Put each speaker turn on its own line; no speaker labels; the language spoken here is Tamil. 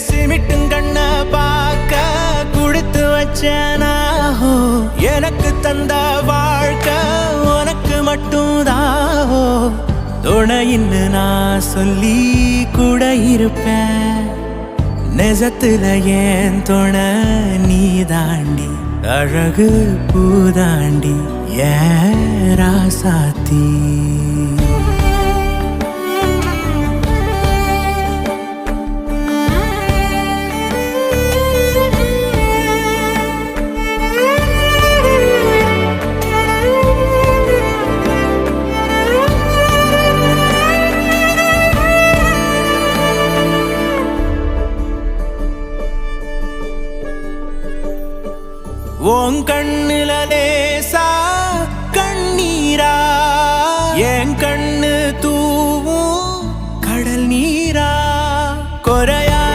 சிமிட்டும் கண்ண பார்க்க குடுத்து வச்சனாஹோ எனக்கு தந்த வாழ்க்கை உனக்கு மட்டும் தாஹோ துணையின்னு நான் சொல்லி கூட இருப்பேன் நெசத்துல ஏன் துணை நீ தாண்டி அழகு பூதாண்டி ஏன் ராசாத்தி உன் கண்ணுல லேசா